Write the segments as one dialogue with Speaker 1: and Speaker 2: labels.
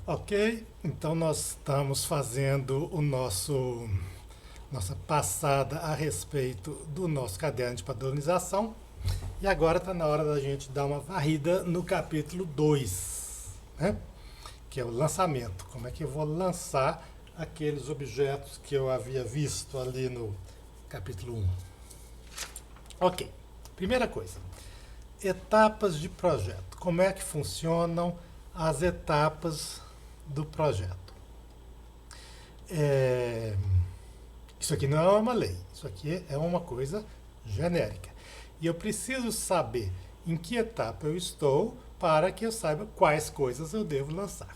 Speaker 1: Ok, então nós estamos fazendo nossa passada a respeito do nosso caderno de padronização e agora está na hora da gente dar uma varrida no capítulo 2, né? Que é o lançamento. Como é que eu vou lançar aqueles objetos que eu havia visto ali no capítulo 1? Ok, primeira coisa, etapas de projeto. Como é que funcionam as etapas do projeto? É, Isso aqui não é uma lei, isso aqui é uma coisa genérica. E eu preciso saber em que etapa eu estou para que eu saiba quais coisas eu devo lançar.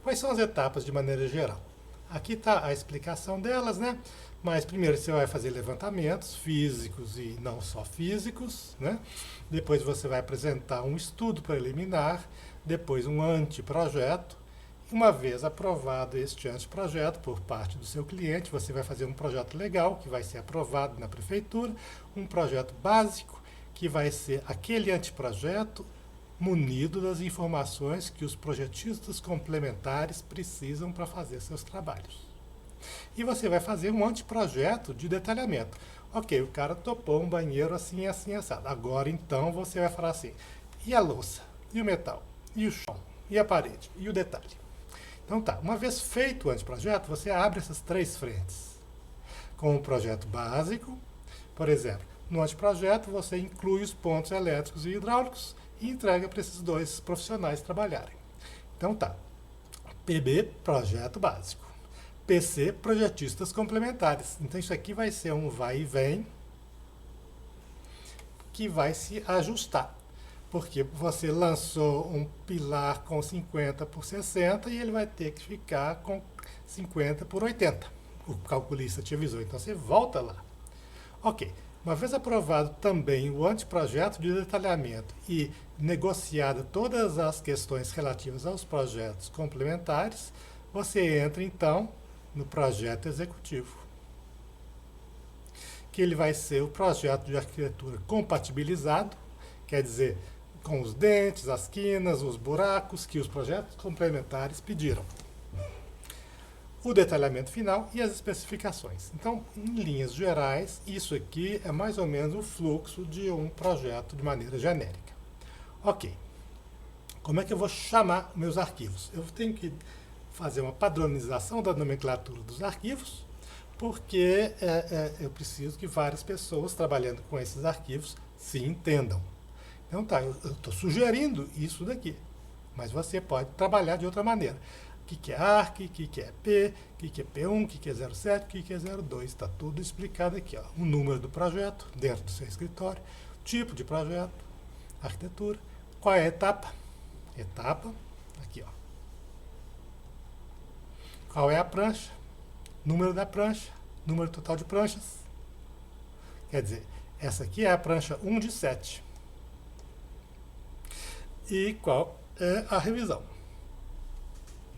Speaker 1: Quais são as etapas de maneira geral? Aqui está a explicação delas, né? Mas primeiro você vai fazer levantamentos físicos e não só físicos, né? Depois você vai apresentar um estudo preliminar, depois um anteprojeto. Uma vez aprovado este anteprojeto por parte do seu cliente, você vai fazer um projeto legal que vai ser aprovado na prefeitura, um projeto básico que vai ser aquele anteprojeto munido das informações que os projetistas complementares precisam para fazer seus trabalhos. E você vai fazer um anteprojeto de detalhamento. Ok, o cara topou um banheiro assim, assim, assado. Agora então você vai falar assim: e a louça? E o metal? E o chão? E a parede? E o detalhe? Então tá, uma vez feito o anteprojeto, você abre essas três frentes. Com o projeto básico, por exemplo, no anteprojeto você inclui os pontos elétricos e hidráulicos e entrega para esses dois profissionais trabalharem. Então tá, PB, projeto básico. PC, projetistas complementares. Então isso aqui vai ser um vai e vem que vai se ajustar. Porque você lançou um pilar com 50 por 60 e ele vai ter que ficar com 50 por 80. O calculista te avisou, então você volta lá. Ok, uma vez aprovado também o anteprojeto de detalhamento e negociado todas as questões relativas aos projetos complementares, você entra então no projeto executivo, que ele vai ser o projeto de arquitetura compatibilizado, quer dizer, com os dentes, as quinas, os buracos que os projetos complementares pediram. O detalhamento final e as especificações. Então, em linhas gerais, isso aqui é mais ou menos o fluxo de um projeto de maneira genérica. Ok, como é que eu vou chamar meus arquivos? Eu tenho que fazer uma padronização da nomenclatura dos arquivos, porque eu preciso que várias pessoas trabalhando com esses arquivos se entendam. Então tá, eu estou sugerindo isso daqui, mas você pode trabalhar de outra maneira. O que é ARC, o que é P, o que é P1, o que é 07, o que é 02. Está tudo explicado aqui. Ó. O número do projeto dentro do seu escritório, tipo de projeto, arquitetura, qual é a etapa? Etapa, aqui ó. Qual é a prancha? Número da prancha, número total de pranchas. Quer dizer, essa aqui é a prancha 1 de 7. E qual é a revisão?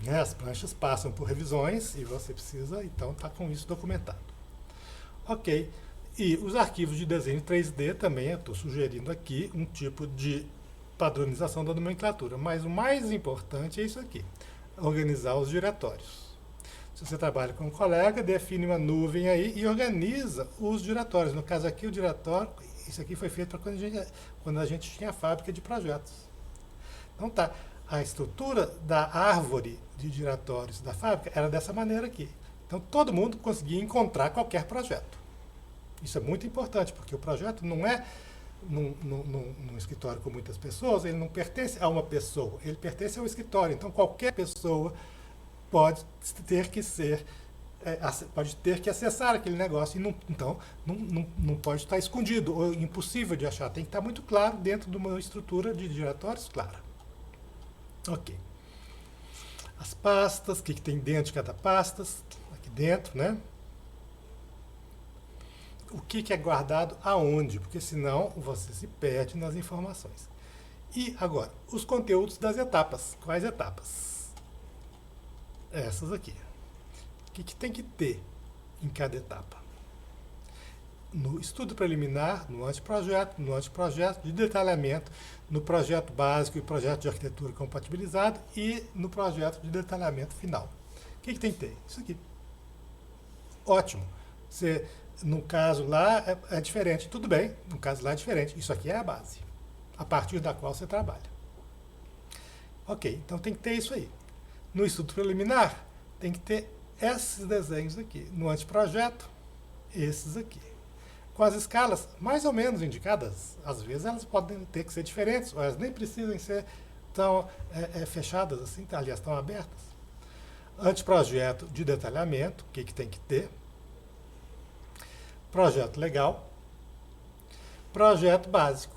Speaker 1: Né? As pranchas passam por revisões e você precisa, então, estar com isso documentado. Ok. E os arquivos de desenho 3D também, eu estou sugerindo aqui um tipo de padronização da nomenclatura. Mas o mais importante é isso aqui, organizar os diretórios. Se você trabalha com um colega, define uma nuvem aí e organiza os diretórios. No caso aqui, o diretório, isso aqui foi feito para quando a gente tinha a fábrica de projetos. Então tá, a estrutura da árvore de diretórios da fábrica era dessa maneira aqui. Então todo mundo conseguia encontrar qualquer projeto. Isso é muito importante, porque o projeto não é num escritório com muitas pessoas, ele não pertence a uma pessoa, ele pertence ao escritório. Então qualquer pessoa pode ter que ser, pode ter que acessar aquele negócio. E então não pode estar escondido ou impossível de achar. Tem que estar muito claro dentro de uma estrutura de diretórios clara. Ok. As pastas, o que tem dentro de cada pasta, aqui dentro, né? O que é guardado aonde, porque senão você se perde nas informações. E agora, os conteúdos das etapas. Quais etapas? Essas aqui. O que tem que ter em cada etapa? no estudo preliminar, no anteprojeto de detalhamento, no projeto básico e projeto de arquitetura compatibilizado e no projeto de detalhamento final. O que tem que ter? Isso aqui. Ótimo. Você, no caso lá é diferente, tudo bem, no caso lá é diferente. Isso aqui é a base, a partir da qual você trabalha. Ok, então tem que ter isso aí. No estudo preliminar, tem que ter esses desenhos aqui. No anteprojeto, esses aqui. Com as escalas mais ou menos indicadas, às vezes elas podem ter que ser diferentes, ou elas nem precisam ser tão fechadas assim, aliás, tão abertas. Anteprojeto de detalhamento, o que tem que ter? Projeto legal. Projeto básico,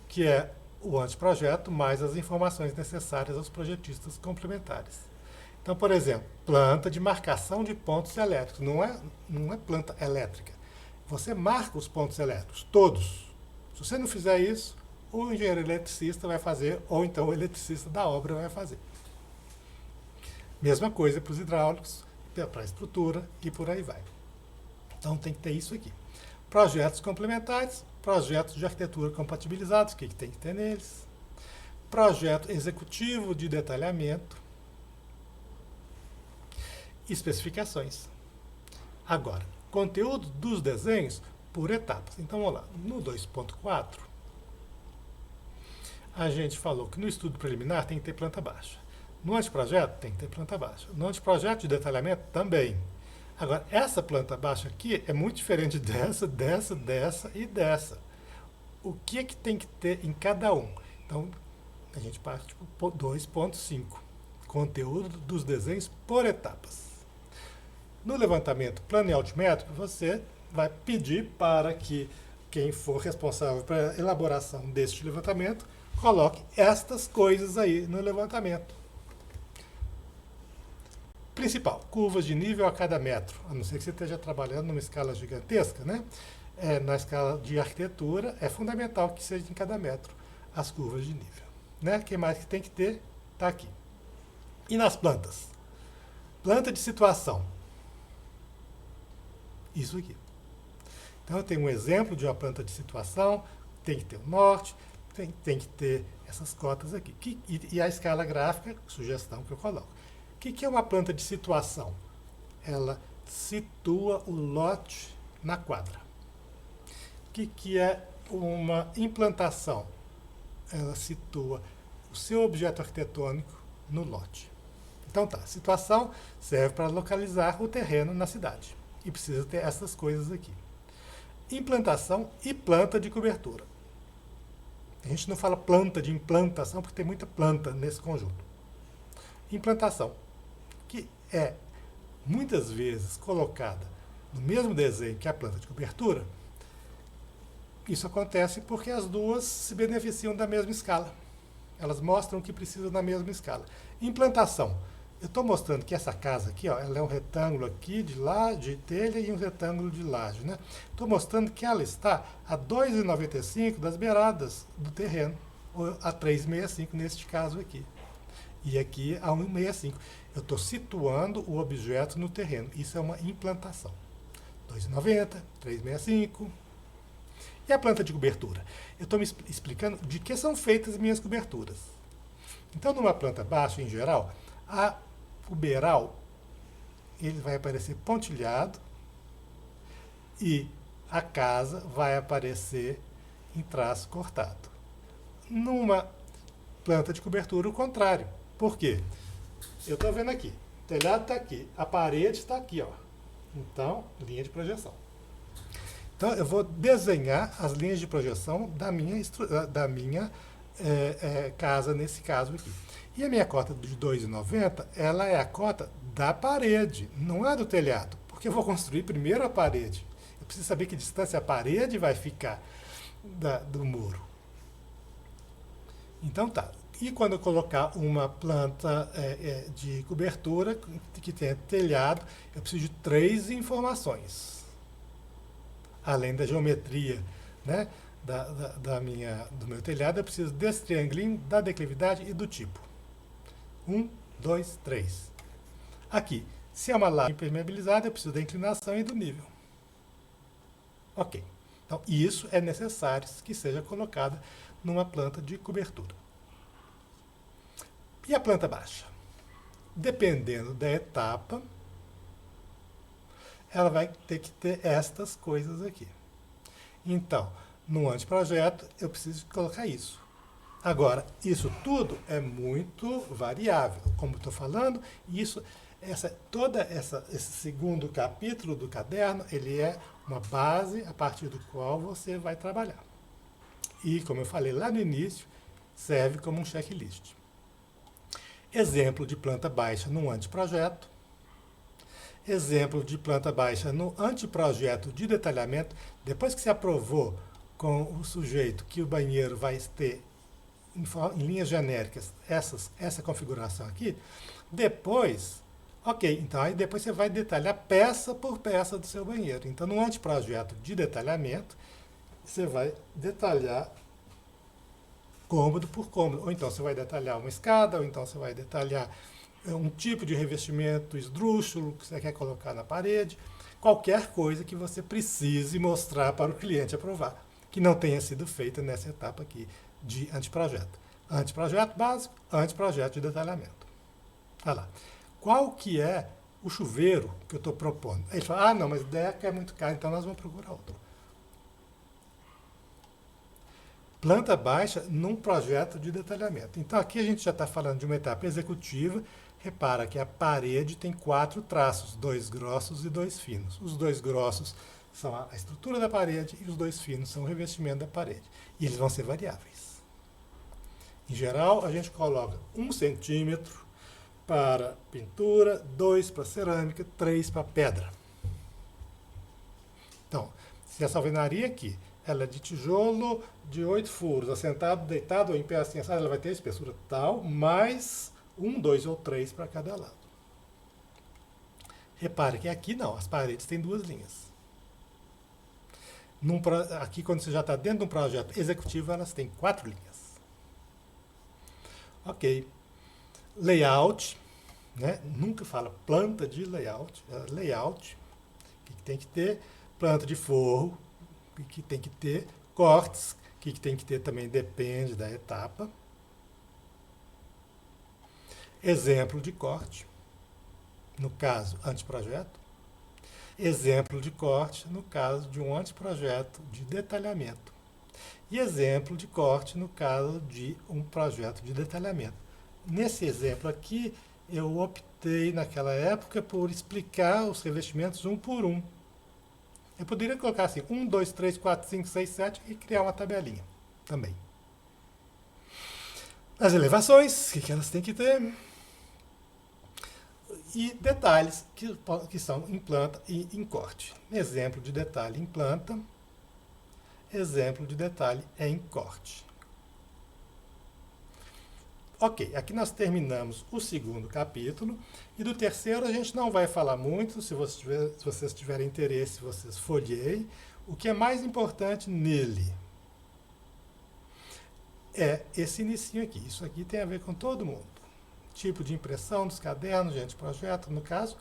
Speaker 1: que é o anteprojeto mais as informações necessárias aos projetistas complementares. Então, por exemplo, planta de marcação de pontos elétricos. Não é planta elétrica. Você marca os pontos elétricos, todos. Se você não fizer isso, o engenheiro eletricista vai fazer, ou então o eletricista da obra vai fazer. Mesma coisa para os hidráulicos, para a estrutura e por aí vai. Então tem que ter isso aqui. Projetos complementares, projetos de arquitetura compatibilizados, o que tem que ter neles? Projeto executivo de detalhamento, especificações. Agora, conteúdo dos desenhos por etapas. Então vamos lá, no 2.4, a gente falou que no estudo preliminar tem que ter planta baixa. No anteprojeto tem que ter planta baixa. No anteprojeto de detalhamento também. Agora, essa planta baixa aqui é muito diferente dessa, dessa e dessa. O que tem que ter em cada um? Então, a gente parte para 2.5. Conteúdo dos desenhos por etapas. No levantamento plano e altimétrico, você vai pedir para que quem for responsável pela elaboração deste levantamento coloque estas coisas aí no levantamento. Principal, curvas de nível a cada metro, a não ser que você esteja trabalhando numa escala gigantesca, né? Na escala de arquitetura, é fundamental que seja em cada metro as curvas de nível. Né? O que mais que tem que ter? Está aqui. E nas plantas? Planta de situação. Isso aqui. Então, eu tenho um exemplo de uma planta de situação, tem que ter o norte, tem que ter essas cotas aqui. E a escala gráfica, sugestão que eu coloco. O que é uma planta de situação? Ela situa o lote na quadra. O que é uma implantação? Ela situa o seu objeto arquitetônico no lote. Então tá, situação serve para localizar o terreno na cidade. E precisa ter essas coisas aqui. Implantação e planta de cobertura. A gente não fala planta de implantação porque tem muita planta nesse conjunto. Implantação, que é muitas vezes colocada no mesmo desenho que a planta de cobertura. Isso acontece porque as duas se beneficiam da mesma escala. Elas mostram que precisam da mesma escala. Implantação. Eu estou mostrando que essa casa aqui, ó, ela é um retângulo aqui de telha e um retângulo de laje. Né? Estou mostrando que ela está a 2,95 das beiradas do terreno, ou a 3,65 neste caso aqui. E aqui a 1,65. Eu estou situando o objeto no terreno. Isso é uma implantação. 2,90, 3,65. E a planta de cobertura? Eu estou me explicando de que são feitas as minhas coberturas. Então, numa planta baixa, em geral, o beiral ele vai aparecer pontilhado e a casa vai aparecer em traço cortado. Numa planta de cobertura, o contrário. Por quê? Eu estou vendo aqui, o telhado está aqui, a parede está aqui, ó. Então, linha de projeção. Então, eu vou desenhar as linhas de projeção da minha casa, nesse caso aqui. E a minha cota de 2,90, ela é a cota da parede, não é do telhado, porque eu vou construir primeiro a parede. Eu preciso saber que distância a parede vai ficar do muro. Então tá. E quando eu colocar uma planta de cobertura que tenha telhado, eu preciso de 3 informações. Além da geometria, né, do meu telhado, eu preciso desse triangulinho, da declividade e do tipo. 1, 2, 3. Aqui, se é uma laje impermeabilizada, eu preciso da inclinação e do nível. Ok. Então, isso é necessário que seja colocado numa planta de cobertura. E a planta baixa? Dependendo da etapa, ela vai ter que ter estas coisas aqui. Então, no anteprojeto, eu preciso colocar isso. Agora, isso tudo é muito variável. Como estou falando, esse segundo capítulo do caderno, ele é uma base a partir do qual você vai trabalhar. E, como eu falei lá no início, serve como um checklist. Exemplo de planta baixa no anteprojeto. Exemplo de planta baixa no anteprojeto de detalhamento. Depois que se aprovou com o sujeito que o banheiro vai ter, em linhas genéricas, essa configuração aqui, depois, ok, então aí depois você vai detalhar peça por peça do seu banheiro. Então, no anteprojeto de detalhamento, você vai detalhar cômodo por cômodo. Ou então você vai detalhar uma escada, ou então você vai detalhar um tipo de revestimento esdrúxulo que você quer colocar na parede. Qualquer coisa que você precise mostrar para o cliente aprovar, que não tenha sido feita nessa etapa aqui de anteprojeto. Anteprojeto básico, anteprojeto de detalhamento. Olha lá. Qual que é o chuveiro que eu estou propondo? Aí ele fala, não, mas Deca é muito caro, então nós vamos procurar outro. Planta baixa num projeto de detalhamento. Então aqui a gente já está falando de uma etapa executiva. Repara que a parede tem 4 traços, 2 grossos e 2 finos. Os 2 grossos são a estrutura da parede e os 2 finos são o revestimento da parede. E eles vão ser variáveis. Em geral, a gente coloca 1 centímetro para pintura, 2 para cerâmica, 3 para pedra. Então, se essa alvenaria aqui ela é de tijolo de 8 furos, assentado, deitado ou em pé assim, ela vai ter a espessura tal, mais 1, 2 ou 3 para cada lado. Repare que aqui não, as paredes têm 2 linhas. Aqui, quando você já está dentro de um projeto executivo, elas têm 4 linhas. Ok. Layout, né? Nunca fala planta de layout. Layout, que tem que ter planta de forro, que tem que ter cortes, que tem que ter também depende da etapa. Exemplo de corte, no caso, anteprojeto. Exemplo de corte, no caso de um anteprojeto de detalhamento. E exemplo de corte, no caso de um projeto de detalhamento. Nesse exemplo aqui, eu optei, naquela época, por explicar os revestimentos um por um. Eu poderia colocar assim, 1, 2, 3, 4, 5, 6, 7 e criar uma tabelinha também. As elevações, o que elas têm que ter? E detalhes que são em planta e em corte. Exemplo de detalhe em planta, exemplo de detalhe em corte. Ok, aqui nós terminamos o segundo capítulo, e do terceiro a gente não vai falar muito. Se vocês tiverem interesse, vocês folheiem. O que é mais importante nele é esse inicinho aqui. Isso aqui tem a ver com todo mundo. Tipo de impressão dos cadernos de anteprojeto, no caso,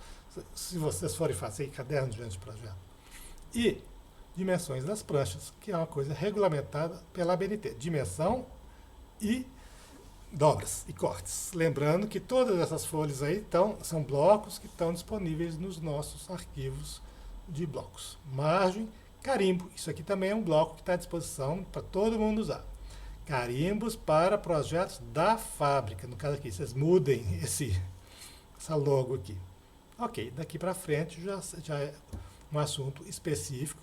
Speaker 1: se vocês forem fazer cadernos de anteprojeto. E dimensões das pranchas, que é uma coisa regulamentada pela ABNT. Dimensão e dobras e cortes. Lembrando que todas essas folhas aí são blocos que estão disponíveis nos nossos arquivos de blocos. Margem, carimbo. Isso aqui também é um bloco que está à disposição para todo mundo usar. Carimbos para projetos da fábrica. No caso aqui, vocês mudem essa logo aqui. Ok, daqui para frente já é um assunto específico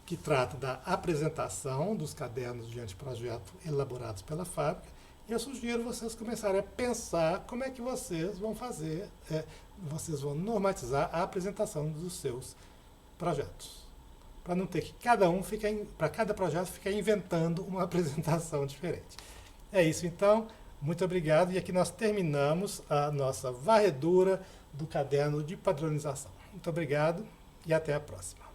Speaker 1: que trata da apresentação dos cadernos de anteprojeto elaborados pela fábrica. E eu sugiro vocês começarem a pensar como é que vocês vão fazer, vocês vão normatizar a apresentação dos seus projetos. Para não ter que para cada projeto ficar inventando uma apresentação diferente. É isso então, muito obrigado. E aqui nós terminamos a nossa varredura do caderno de padronização. Muito obrigado e até a próxima.